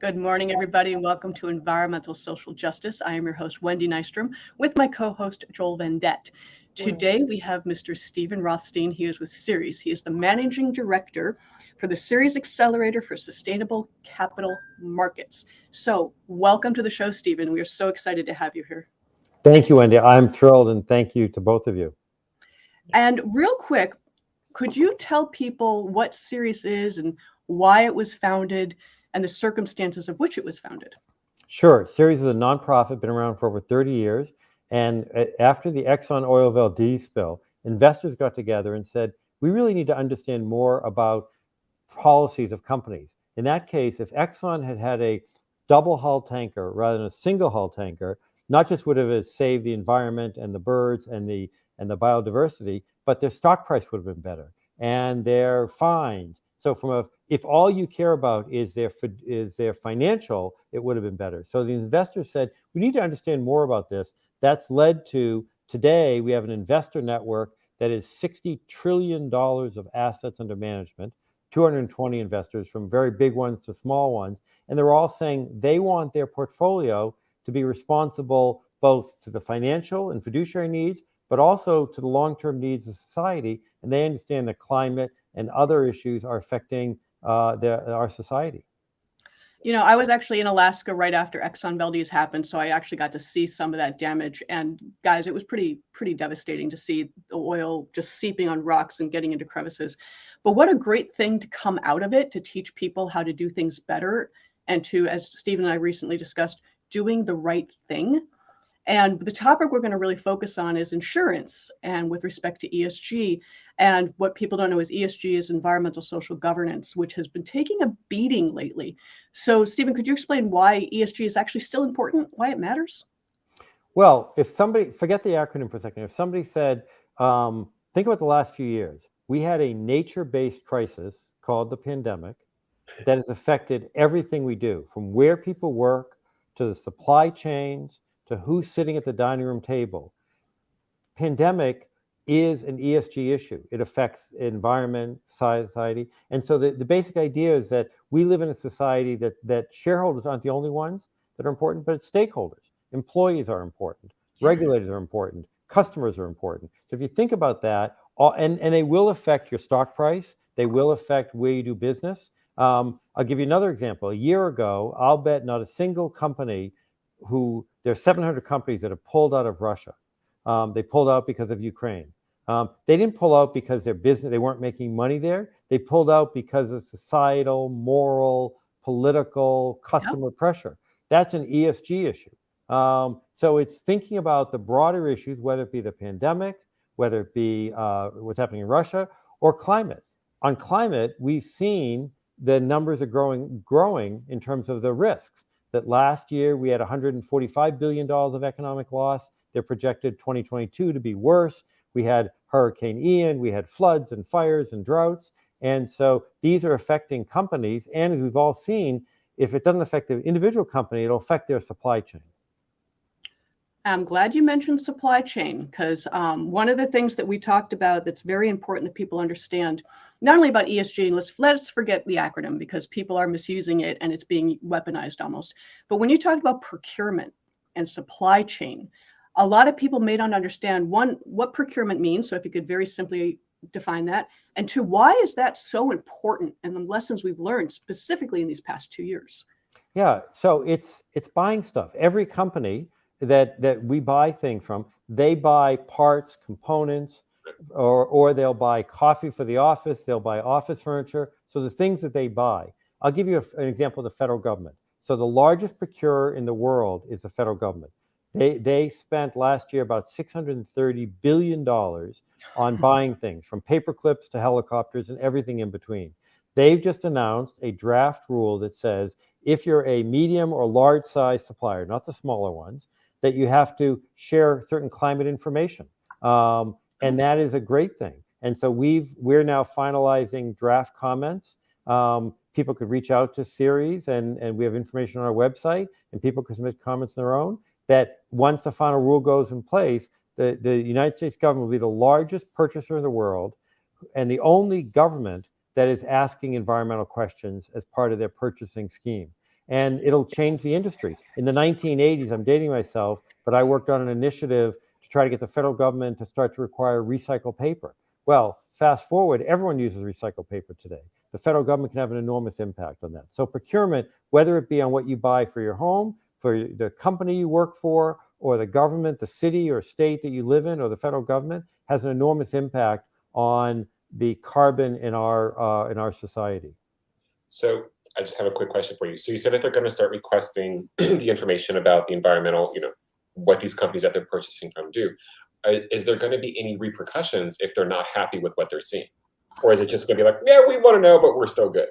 Good morning, everybody, and welcome to Environmental Social Justice. I am your host, Wendy Nystrom, with my co-host, 𝑗𝒊𝒏𝒈. Today, we have Mr. Stephen Rothstein. He is with Ceres. He is the Managing Director for the Ceres Accelerator for Sustainable Capital Markets. So welcome to the show, Stephen. We are so excited to have you here. Thank you, Wendy. I'm thrilled, and thank you to both of you. And real quick, could you tell people what Ceres is and why it was founded and the circumstances of which it was founded? Sure. Ceres is a nonprofit, been around for over 30 years. And after the Exxon oil Valdez spill, investors got together and said, we really need to understand more about policies of companies. In that case, if Exxon had had a double hull tanker rather than a single hull tanker, not just would have saved the environment and the birds and the biodiversity, but their stock price would have been better and their fines. So if all you care about is their financial, it would have been better. So the investors said, we need to understand more about this. That's led to today, we have an investor network that is $60 trillion of assets under management, 220 investors from very big ones to small ones. And they're all saying they want their portfolio to be responsible both to the financial and fiduciary needs, but also to the long-term needs of society. And they understand that climate and other issues are affecting our society. You know, I was actually in Alaska right after Exxon Valdez happened, so I actually got to see some of that damage. And guys, it was pretty devastating to see the oil just seeping on rocks and getting into crevices. But what a great thing to come out of it, to teach people how to do things better and to, as Stephen and I recently discussed, doing the right thing. And the topic we're going to really focus on is insurance and with respect to ESG. And what people don't know is ESG is environmental social governance, which has been taking a beating lately. So, Stephen, could you explain why ESG is actually still important, why it matters? Well, if somebody, forget the acronym for a second, if somebody said, think about the last few years, we had a nature-based crisis called the pandemic that has affected everything we do, from where people work to the supply chains, to who's sitting at the dining room table. Pandemic is an ESG issue. It affects environment, society. And so the basic idea is that we live in a society that shareholders aren't the only ones that are important, but it's stakeholders. Employees are important. Regulators are important. Customers are important. So if you think about that, and they will affect your stock price. They will affect where you do business. I'll give you another example. A year ago, I'll bet not a single company there are 700 companies that have pulled out of Russia. They pulled out because of Ukraine. They didn't pull out because their business, they weren't making money there. They pulled out because of societal, moral, political, customer pressure. That's an ESG issue. So it's thinking about the broader issues, whether it be the pandemic, whether it be what's happening in Russia, or climate. On climate, we've seen the numbers are growing in terms of the risks. That last year we had $145 billion of economic loss. They're projected 2022 to be worse. We had Hurricane Ian, we had floods and fires and droughts. And so these are affecting companies. And as we've all seen, if it doesn't affect the individual company, it'll affect their supply chain. I'm glad you mentioned supply chain, because one of the things that we talked about that's very important that people understand, not only about ESG, and let's forget the acronym because people are misusing it and it's being weaponized almost. But when you talk about procurement and supply chain, a lot of people may not understand, one, what procurement means. So if you could very simply define that. And two, why is that so important and the lessons we've learned specifically in these past 2 years? Yeah, so it's buying stuff. Every company that we buy things from, they buy parts, components, or they'll buy coffee for the office, they'll buy office furniture. So the things that they buy. I'll give you an example of the federal government. So the largest procurer in the world is the federal government. They spent last year about $630 billion on buying things, from paper clips to helicopters and everything in between. They've just announced a draft rule that says if you're a medium or large size supplier, not the smaller ones, that you have to share certain climate information. And that is a great thing. And so we're now finalizing draft comments. People could reach out to Ceres, and we have information on our website, and people can submit comments on their own, that once the final rule goes in place, the United States government will be the largest purchaser in the world and the only government that is asking environmental questions as part of their purchasing scheme. and it'll change the industry. In the 1980s, I'm dating myself, but I worked on an initiative to try to get the federal government to start to require recycled paper. Well, fast forward, everyone uses recycled paper today. The federal government can have an enormous impact on that. So procurement, whether it be on what you buy for your home, for the company you work for, or the government, the city or state that you live in, or the federal government, has an enormous impact on the carbon in our society. So I just have a quick question for you. So you said that they're going to start requesting the information about the environmental, what these companies that they're purchasing from do. Is there going to be any repercussions if they're not happy with what they're seeing? Or is it just going to be like, yeah, we want to know, but we're still good?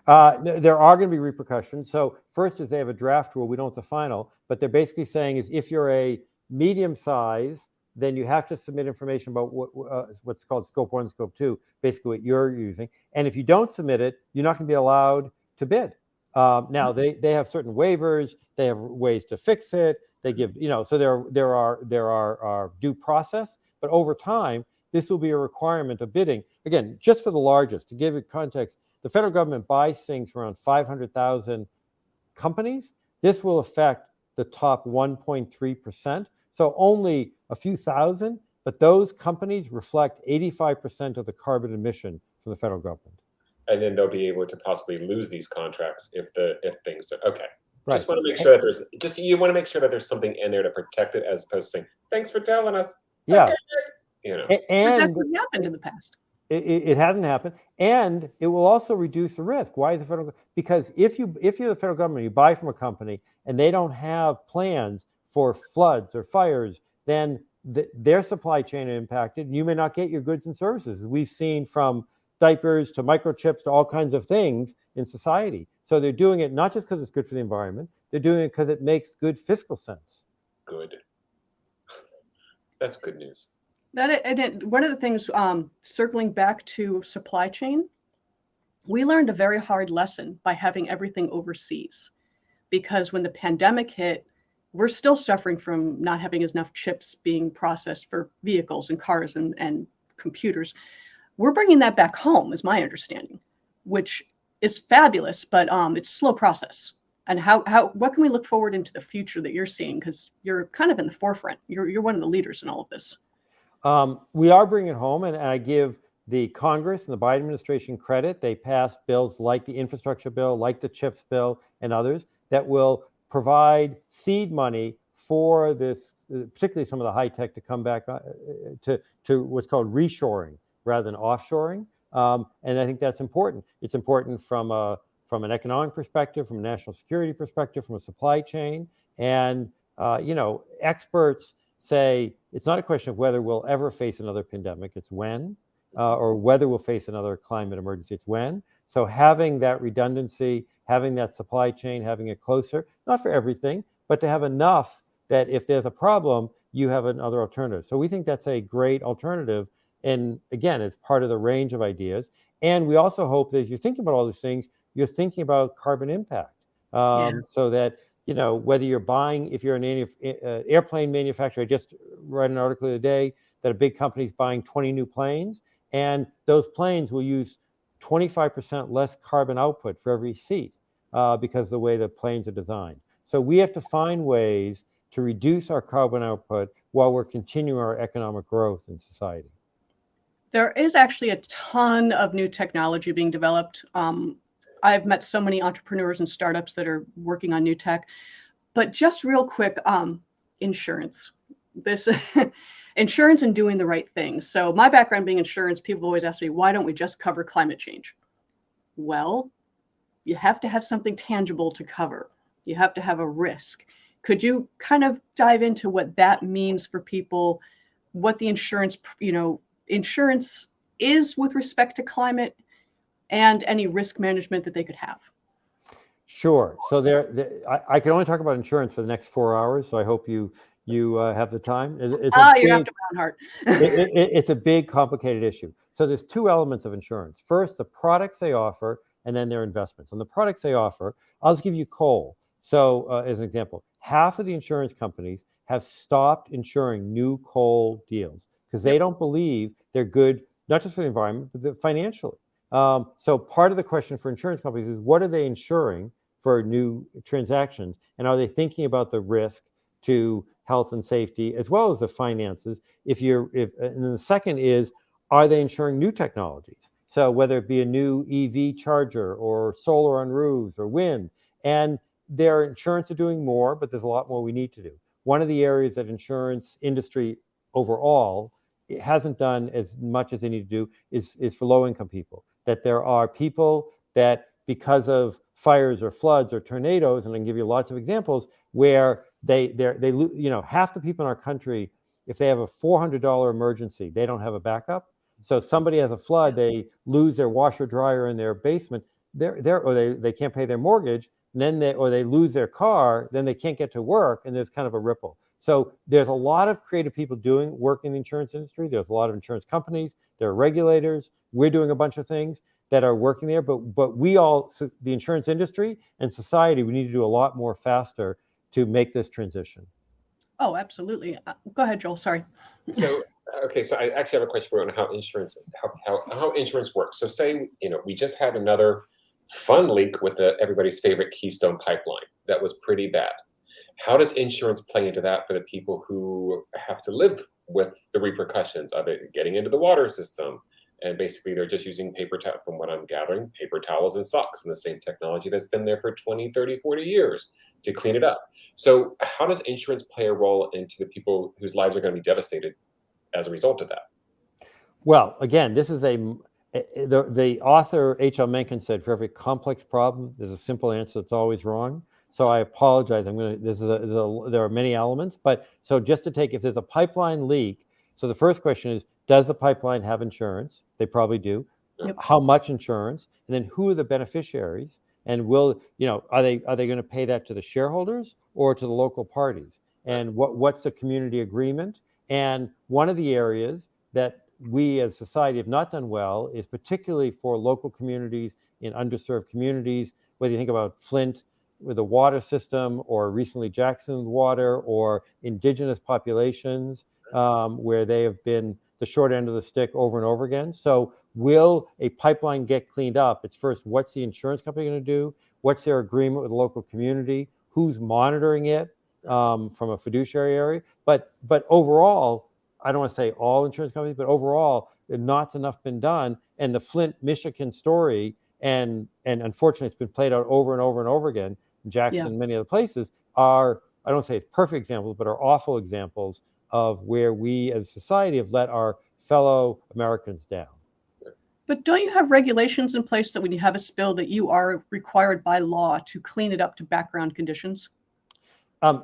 There are going to be repercussions. So first is they have a draft rule. We don't have the final, but they're basically saying is if you're a medium size, then you have to submit information about what's called scope 1, scope 2, basically what you're using. And if you don't submit it, you're not going to be allowed to bid. Now they have certain waivers. They have ways to fix it. They give, so there are due process, but over time, this will be a requirement of bidding. Again, just for the largest, to give it context, the federal government buys things from around 500,000 companies. This will affect the top 1.3%. So only a few thousand, but those companies reflect 85% of the carbon emission from the federal government. And then they'll be able to possibly lose these contracts if things do. Okay. Right. Just want to make sure that you want to make sure that there's something in there to protect it, as opposed to saying, thanks for telling us. Yeah. Okay, And that's what happened in the past. It hasn't happened, and it will also reduce the risk. Why is the federal? Because if you're the federal government, you buy from a company, and they don't have plans for floods or fires, then their supply chain is impacted, and you may not get your goods and services. We've seen from diapers to microchips to all kinds of things in society. So they're doing it not just because it's good for the environment, they're doing it because it makes good fiscal sense. Good. That's good news. One of the things, circling back to supply chain, we learned a very hard lesson by having everything overseas, because when the pandemic hit, we're still suffering from not having enough chips being processed for vehicles and cars and computers. We're bringing that back home, is my understanding, which is fabulous, but it's a slow process. And what can we look forward into the future that you're seeing? Because you're kind of in the forefront. You're one of the leaders in all of this. We are bringing it home, and I give the Congress and the Biden administration credit. They passed bills like the infrastructure bill, like the CHIPS bill, and others that will provide seed money for this, particularly some of the high tech, to come back to what's called reshoring rather than offshoring. And I think that's important. It's important from an economic perspective, from a national security perspective, from a supply chain, and experts say it's not a question of whether we'll ever face another pandemic, it's when, or whether we'll face another climate emergency, it's when. So having that redundancy, having that supply chain, having it closer, not for everything, but to have enough that if there's a problem, you have another alternative. So we think that's a great alternative. And again, it's part of the range of ideas. And we also hope that as you're thinking about all these things, you're thinking about carbon impact, so that whether you're buying, if you're an airplane manufacturer, I just read an article today that a big company is buying 20 new planes, and those planes will use 25% less carbon output for every seat because of the way the planes are designed. So we have to find ways to reduce our carbon output while we're continuing our economic growth in society. There is actually a ton of new technology being developed. I've met so many entrepreneurs and startups that are working on new tech. But just real quick, insurance. This insurance and doing the right thing. So my background being insurance, people always ask me, why don't we just cover climate change? Well, you have to have something tangible to cover. You have to have a risk. Could you kind of dive into what that means for people, what the insurance is with respect to climate, and any risk management that they could have? Sure. So I can only talk about insurance for the next 4 hours. So I hope you have the time. You have to pound hard. It's a big, complicated issue. So there's two elements of insurance. First, the products they offer, and then their investments. On the products they offer, I'll just give you coal. So as an example, half of the insurance companies have stopped insuring new coal deals because they don't believe they're good, not just for the environment, but financially. So part of the question for insurance companies is, what are they insuring for new transactions? And are they thinking about the risk to health and safety as well as the finances? And then the second is, are they insuring new technologies? So whether it be a new EV charger or solar on roofs or wind, and their insurance are doing more, but there's a lot more we need to do. One of the areas that insurance industry overall it hasn't done as much as they need to do is for low-income people. That there are people that, because of fires or floods or tornadoes, and I can give you lots of examples, where half the people in our country, if they have a $400 emergency, they don't have a backup. So somebody has a flood, they lose their washer dryer in their basement, or they can't pay their mortgage, and then they lose their car, then they can't get to work, and there's kind of a ripple. So there's a lot of creative people doing work in the insurance industry. There's a lot of insurance companies. There are regulators. We're doing a bunch of things that are working there. But we all, so the insurance industry and society, we need to do a lot more faster to make this transition. Oh, absolutely. Go ahead, Joel. Sorry. So, okay, so I actually have a question for you on how insurance works. So say, we just had another fun leak with everybody's favorite Keystone pipeline that was pretty bad. How does insurance play into that for the people who have to live with the repercussions of it getting into the water system? And basically they're just using from what I'm gathering, paper towels and socks, and the same technology that's been there for 20, 30, 40 years to clean it up. So how does insurance play a role into the people whose lives are going to be devastated as a result of that? Well, again, this is the author H.L. Mencken said, for every complex problem, there's a simple answer that's always wrong. So I apologize. There are many elements, but so just to take, if there's a pipeline leak, so the first question is, does the pipeline have insurance? They probably do. Yep. How much insurance? And then who are the beneficiaries? And are they going to pay that to the shareholders or to the local parties? And what's the community agreement? And one of the areas that we as society have not done well is particularly for local communities in underserved communities, whether you think about Flint with the water system, or recently Jackson water, or indigenous populations, where they have been the short end of the stick over and over again. So will a pipeline get cleaned up? It's first, what's the insurance company going to do? What's their agreement with the local community? Who's monitoring it from a fiduciary area? But overall, I don't want to say all insurance companies, but overall, not's enough been done. And the Flint, Michigan story, and unfortunately, it's been played out over and over and over again. Jackson, and many other places are, I don't say it's perfect examples, but are awful examples of where we as a society have let our fellow Americans down. But don't you have regulations in place that when you have a spill that you are required by law to clean it up to background conditions?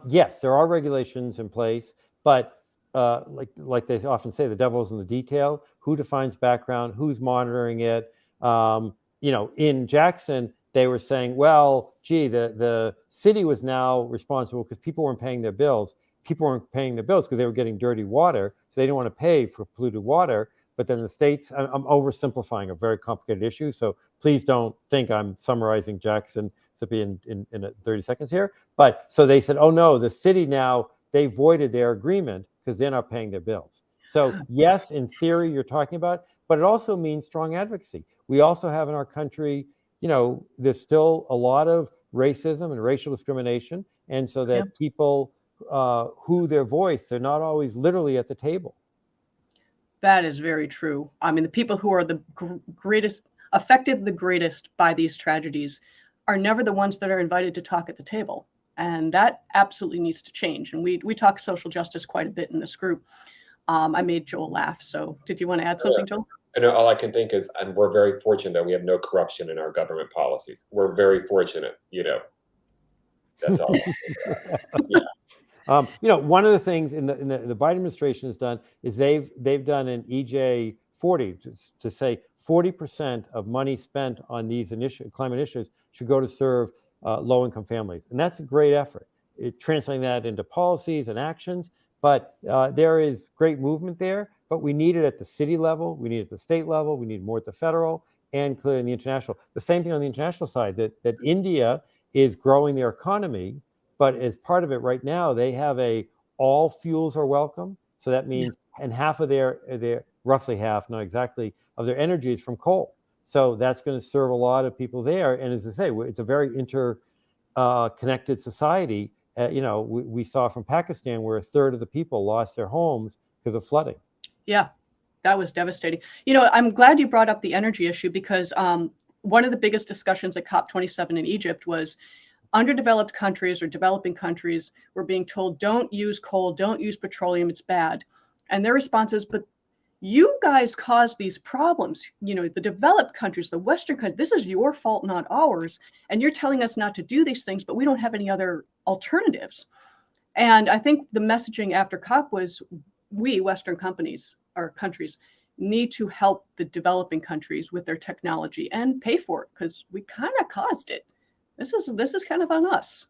Yes, there are regulations in place, but like they often say, the devil's in the detail. Who defines background? Who's monitoring it? In Jackson, they were saying, well, gee, the city was now responsible because people weren't paying their bills. People weren't paying their bills because they were getting dirty water, so they didn't want to pay for polluted water. But then the states, I'm oversimplifying a very complicated issue, so please don't think I'm summarizing Jackson in 30 seconds here. But so they said, oh no, the city now, they voided their agreement because they're not paying their bills. So yes, in theory, you're talking about, but it also means strong advocacy. We also have in our country, there's still a lot of racism and racial discrimination. And so that people who their voice, they're not always literally at the table. That is very true. I mean, the people who are the affected the greatest by these tragedies are never the ones that are invited to talk at the table. And that absolutely needs to change. And we talk social justice quite a bit in this group. I made Joel laugh. So did you want to add something, Joel? I know all I can think is, and we're very fortunate that we have no corruption in our government policies. We're very fortunate, That's all. One of the things in the Biden administration has done is they've done an 𝑬𝒗𝒊𝒏𝒈 to say 40% of money spent on these climate initiatives should go to serve low-income families, and that's a great effort. Translating that into policies and actions, but there is great movement there. But we need it at the city level, we need it at the state level, we need more at the federal, and clearly in the international. The same thing on the international side, that India is growing their economy, but as part of it right now, they have all fuels are welcome. So that means, and half of their roughly half, not exactly, of their energy is from coal. So that's going to serve a lot of people there. And as I say, it's a very connected society. We saw from Pakistan where 1/3 of the people lost their homes because of flooding. Yeah, that was devastating. I'm glad you brought up the energy issue because one of the biggest discussions at COP27 in Egypt was underdeveloped countries or developing countries were being told, don't use coal, don't use petroleum, it's bad. And their response is, but you guys caused these problems. The developed countries, the Western countries, this is your fault, not ours. And you're telling us not to do these things, but we don't have any other alternatives. And I think the messaging after COP was we, Western companies or countries, need to help the developing countries with their technology and pay for it because we kind of caused it. This is kind of on us.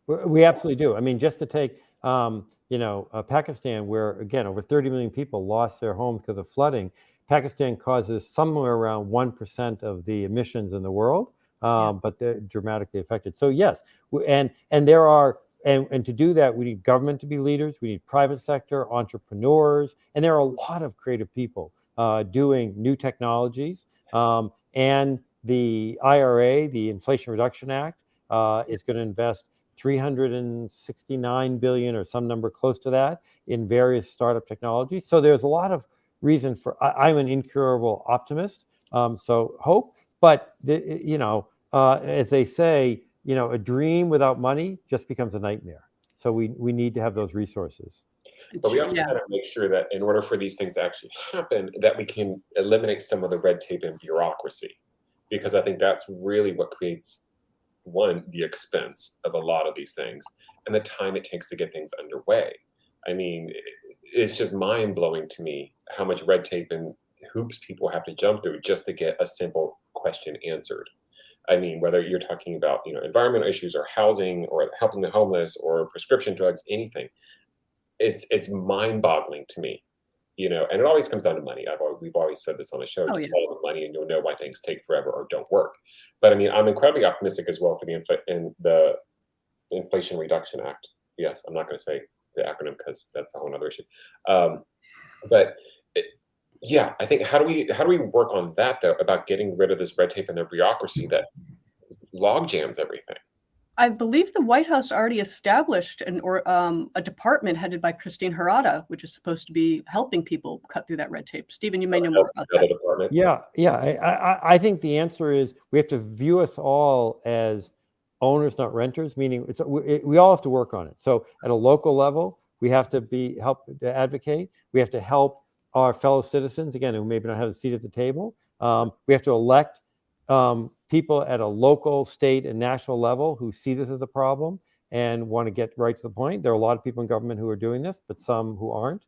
We absolutely do. I mean, just to take, Pakistan, where again, over 30 million people lost their homes because of flooding. Pakistan causes somewhere around 1% of the emissions in the world, but they're dramatically affected. So yes, and to do that, we need government to be leaders. We need private sector, entrepreneurs, and there are a lot of creative people doing new technologies. And the IRA, the Inflation Reduction Act, is going to invest $369 billion or some number close to that in various startup technologies. So there's a lot of reason for. I'm an incurable optimist, so hope. But as they say, a dream without money just becomes a nightmare. So we need to have those resources. But we also got to make sure that in order for these things to actually happen, that we can eliminate some of the red tape and bureaucracy, because I think that's really what creates, one, the expense of a lot of these things and the time it takes to get things underway. I mean, it's just mind-blowing to me how much red tape and hoops people have to jump through just to get a simple question answered. I mean, whether you're talking about, environmental issues or housing or helping the homeless or prescription drugs, anything, it's mind-boggling to me, and it always comes down to money. We've always said this on the show, just follow the money and you'll know why things take forever or don't work. But I mean, I'm incredibly optimistic as well for the Inflation Reduction Act. Yes, I'm not going to say the acronym because that's a whole other issue. But I think how do we work on that though, about getting rid of this red tape and the bureaucracy that log jams everything? I believe the White House already established a department headed by Christine Harada, which is supposed to be helping people cut through that red tape. Stephen, you may know more about that. Department? Yeah. I think the answer is we have to view us all as owners, not renters, meaning we all have to work on it. So at a local level, we have to help to advocate. We have to help our fellow citizens, again, who maybe not have a seat at the table. We have to elect people at a local, state, and national level who see this as a problem and want to get right to the point. There are a lot of people in government who are doing this, but some who aren't.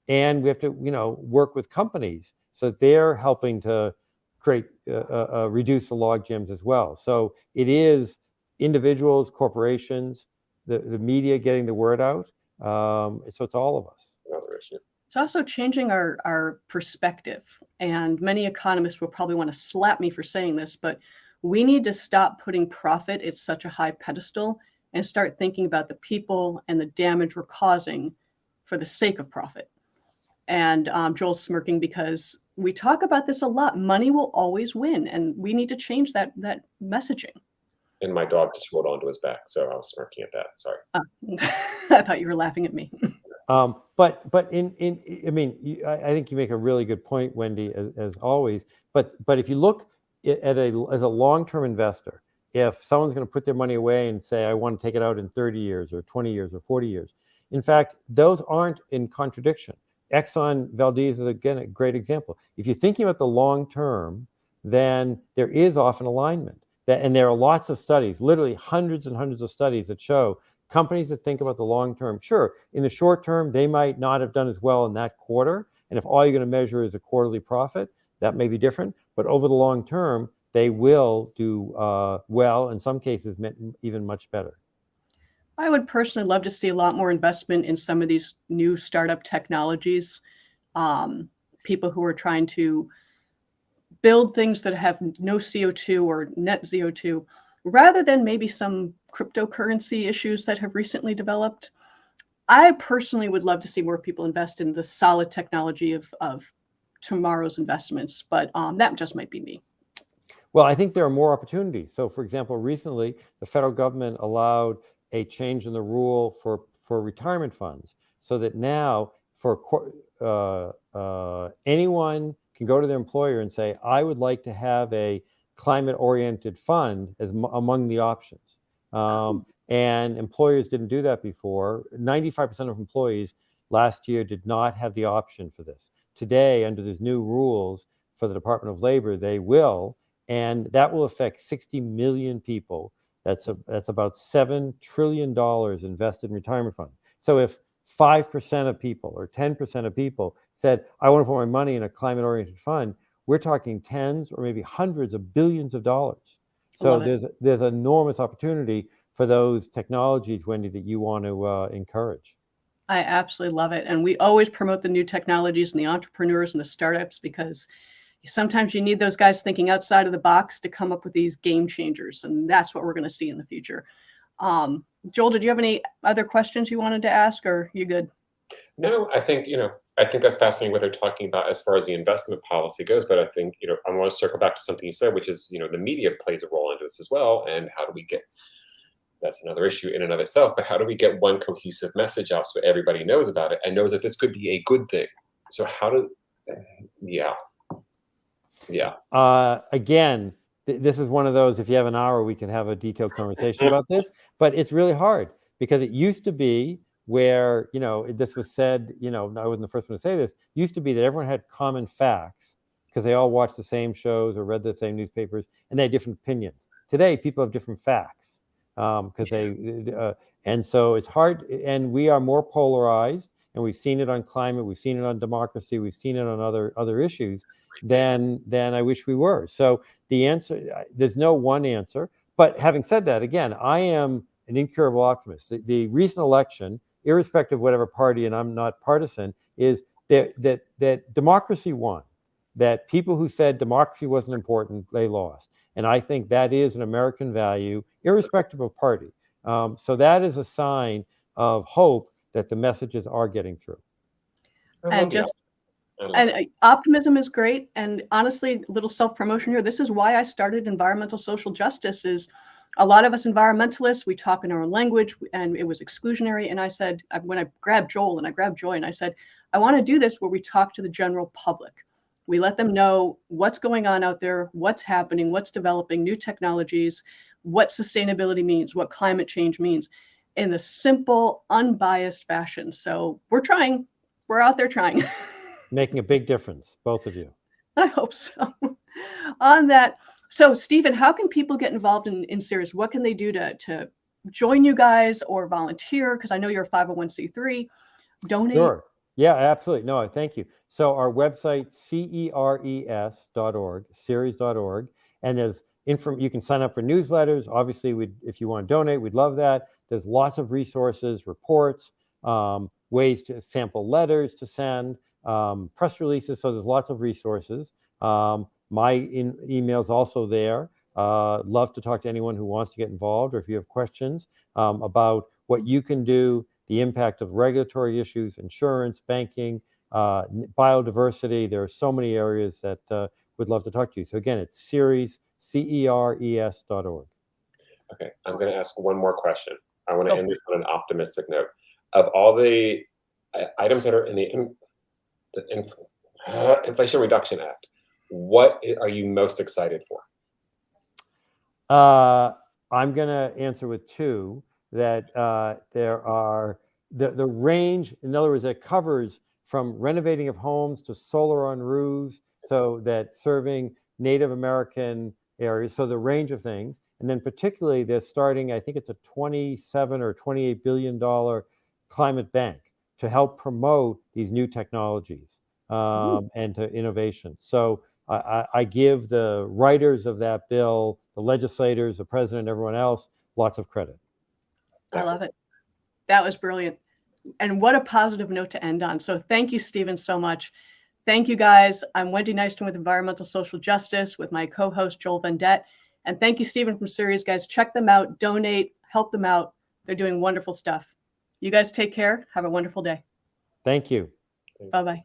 And we have to, work with companies so that they're helping to create, reduce the log jams as well. So it is individuals, corporations, the media getting the word out. So it's all of us. Another issue. It's also changing our perspective. And many economists will probably want to slap me for saying this, but we need to stop putting profit at such a high pedestal and start thinking about the people and the damage we're causing for the sake of profit. And Joel's smirking because we talk about this a lot. Money will always win, and we need to change that messaging. And my dog just rolled onto his back, so I was smirking at that. Sorry. I thought you were laughing at me. But I think you make a really good point, Wendy, as always. But if you look at as a long-term investor, if someone's going to put their money away and say, I want to take it out in 30 years or 20 years or 40 years, in fact, those aren't in contradiction. 𝒂𝒏𝒈 is, again, a great example. If you're thinking about the long term, then there is often alignment. And there are lots of studies, literally hundreds and hundreds of studies that show companies that think about the long term, sure, in the short term, they might not have done as well in that quarter. And if all you're going to measure is a quarterly profit, that may be different. But over the long term, they will do well, in some cases, even much better. I would personally love to see a lot more investment in some of these new startup technologies. People who are trying to build things that have no CO2 or net CO2, rather than maybe some cryptocurrency issues that have recently developed. I personally would love to see more people invest in the solid technology of tomorrow's investments, but that just might be me. Well, I think there are more opportunities. So, for example, recently the federal government allowed a change in the rule for retirement funds, so that now anyone can go to their employer and say, I would like to have a climate-oriented fund as among the options. And employers didn't do that before. 95% of employees last year did not have the option for this. Today, under these new rules for the Department of Labor, they will, and that will affect 60 million people. That's about $7 trillion invested in retirement funds. So if 5% of people or 10% of people said, I want to put my money in a climate-oriented fund, we're talking tens or maybe hundreds of billions of dollars. So there's enormous opportunity for those technologies, Wendy, that you want to encourage. I absolutely love it. And we always promote the new technologies and the entrepreneurs and the startups, because sometimes you need those guys thinking outside of the box to come up with these game changers. And that's what we're going to see in the future. Joel, did you have any other questions you wanted to ask, or you good? No, I think, I think that's fascinating what they're talking about as far as the investment policy goes. But I think, I want to circle back to something you said, which is, the media plays a role into this as well. And how do we get, that's another issue in and of itself, but how do we get one cohesive message out so everybody knows about it and knows that this could be a good thing? So how do, yeah. Again, this is one of those, if you have an hour, we can have a detailed conversation about this, but it's really hard because it used to be where, this was said, I wasn't the first one to say this, used to be that everyone had common facts because they all watched the same shows or read the same newspapers and they had different opinions. Today, people have different facts because and so it's hard, and we are more polarized, and we've seen it on climate, we've seen it on democracy, we've seen it on other issues than I wish we were. So the answer, there's no one answer. But having said that, again, I am an incurable optimist. The recent election, irrespective of whatever party, and I'm not partisan, is that democracy won. That people who said democracy wasn't important, they lost. And I think that is an American value, irrespective of party. So that is a sign of hope that the messages are getting through. And optimism is great. And honestly, a little self-promotion here. This is why I started environmental social justice. Is a lot of us environmentalists, we talk in our own language, and it was exclusionary. And I said, when I grabbed Joel and I grabbed Joy, and I said, I want to do this where we talk to the general public. We let them know what's going on out there, what's happening, what's developing, new technologies, what sustainability means, what climate change means, in a simple, unbiased fashion. So we're trying. We're out there trying. Making a big difference, both of you. I hope so. On that, so Stephen, how can people get involved in Ceres? What can they do to join you guys or volunteer? Because I know you're a 501c3. Donate. Sure. Yeah, absolutely. No, thank you. So our website, ceres.org, ceres.org, and there's you can sign up for newsletters. Obviously, if you want to donate, we'd love that. There's lots of resources, reports, ways to sample letters to send, press releases. So there's lots of resources. My email's also there. Love to talk to anyone who wants to get involved, or if you have questions about what you can do, the impact of regulatory issues, insurance, banking, biodiversity. There are so many areas that would love to talk to you. So again, it's Ceres, ceres.org. Okay, I'm going to ask one more question. I want to end this on an optimistic note. Of all the items that are in the Inflation Reduction Act, what are you most excited for? I'm going to answer with two. That there are the range, in other words, that covers from renovating of homes to solar on roofs, so that serving Native American areas, so the range of things. And then particularly they're starting, I think it's a $27 or $28 billion climate bank to help promote these new technologies and to innovation. So I give the writers of that bill, the legislators, the president, everyone else, lots of credit. I love it. That was brilliant. And what a positive note to end on. So thank you, Stephen, so much. Thank you, guys. I'm Wendy Nystrom with Environmental Social Justice with my co-host, Joel Vendette. And thank you, Stephen from Ceres, guys. Check them out, donate, help them out. They're doing wonderful stuff. You guys take care. Have a wonderful day. Thank you. Bye-bye.